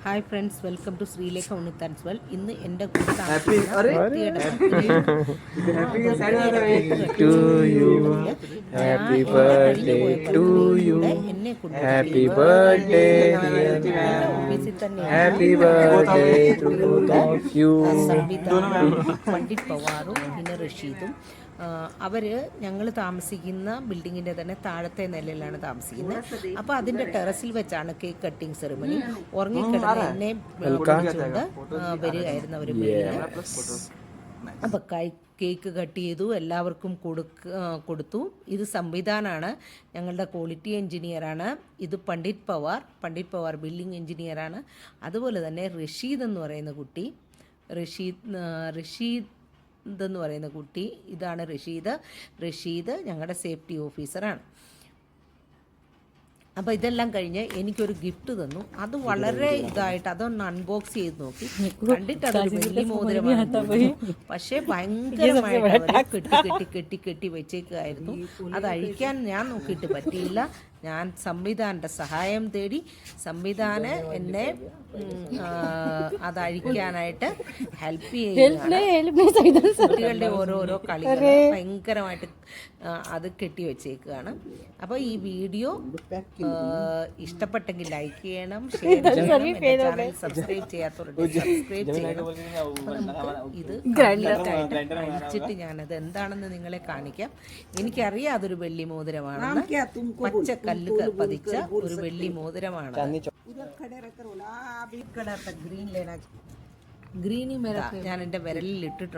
Hi friends, welcome to Sreelekha Unnithan's world. ഇന്ന് എൻ്റെ കൂടെ പണ്ഡിറ്റ് പവാറും പിന്നെ റഷീദും അവർ ഞങ്ങൾ താമസിക്കുന്ന ബിൽഡിങ്ങിൻ്റെ തന്നെ താഴത്തെ നിലയിലാണ് താമസിക്കുന്നത്. അപ്പോൾ അതിൻ്റെ ടെറസിൽ വെച്ചാണ് കേക്ക് കട്ടിങ് സെറിമണി. ഉറങ്ങിക്കിടന്ന് എന്നെ വിളിച്ചുകൊണ്ട് വരികയായിരുന്നു അവർ മേളിൽ. അപ്പോൾ കേക്ക് കട്ട് ചെയ്തു, എല്ലാവർക്കും കൊടുത്തു. ഇത് സംവിധാനമാണ്, ഞങ്ങളുടെ ക്വാളിറ്റി എൻജിനീയറാണ്. ഇത് പണ്ഡിറ്റ് പവാർ ബിൽഡിംഗ് എൻജിനീയറാണ്. അതുപോലെ തന്നെ റഷീദ് എന്ന് പറയുന്ന കുട്ടി, റഷീദ് എന്ന് പറയുന്ന കുട്ടി, ഇതാണ് റഷീദ് ഞങ്ങളുടെ സേഫ്റ്റി ഓഫീസറാണ്. അപ്പോൾ ഇതെല്ലാം കഴിഞ്ഞ് എനിക്കൊരു ഗിഫ്റ്റ് തന്നു. അത് വളരെ ഇതായിട്ട് അതൊന്ന് അൺബോക്സ് ചെയ്ത് നോക്കി. കണ്ടിട്ട് അതൊരു വെള്ളി മോതിരമാണ്, പക്ഷേ ഭയങ്കരമായിട്ട് കെട്ടി വെച്ചേക്കായിരുന്നു. അത് അഴിക്കാൻ ഞാൻ നോക്കിയിട്ട് പറ്റിയില്ല. ഞാൻ സംവിധാനൻ്റെ സഹായം തേടി. സംവിധാനം എന്നെ അതഴിക്കാനായിട്ട് ഹെൽപ്പ് ചെയ്യുകയാണ്. കുട്ടികളുടെ ഓരോരോ കളികൾ ഭയങ്കരമായിട്ട് അത് കെട്ടി വെച്ചേക്കുകയാണ്. അപ്പോൾ ഈ വീഡിയോ ഇഷ്ടപ്പെട്ടെങ്കിൽ ലൈക്ക് ചെയ്യണം, ഷെയർ ചെയ്യണം, ചാനൽ സബ്സ്ക്രൈബ് ചെയ്യാത്തവരുണ്ട് സബ്സ്ക്രൈബ് ചെയ്യണം. ഇത് അഴിച്ചിട്ട് ഞാനത് എന്താണെന്ന് നിങ്ങളെ കാണിക്കാം. എനിക്കറിയാം അതൊരു വെള്ളി മോതിരമാണെന്ന്. പച്ച കല്ല് പതിച്ച ഒരു വെള്ളി മോതിരമാണ്. ഗ്രീനി ഞാൻ എൻ്റെ വിരലിൽ ഇട്ടിട്ടുണ്ട്.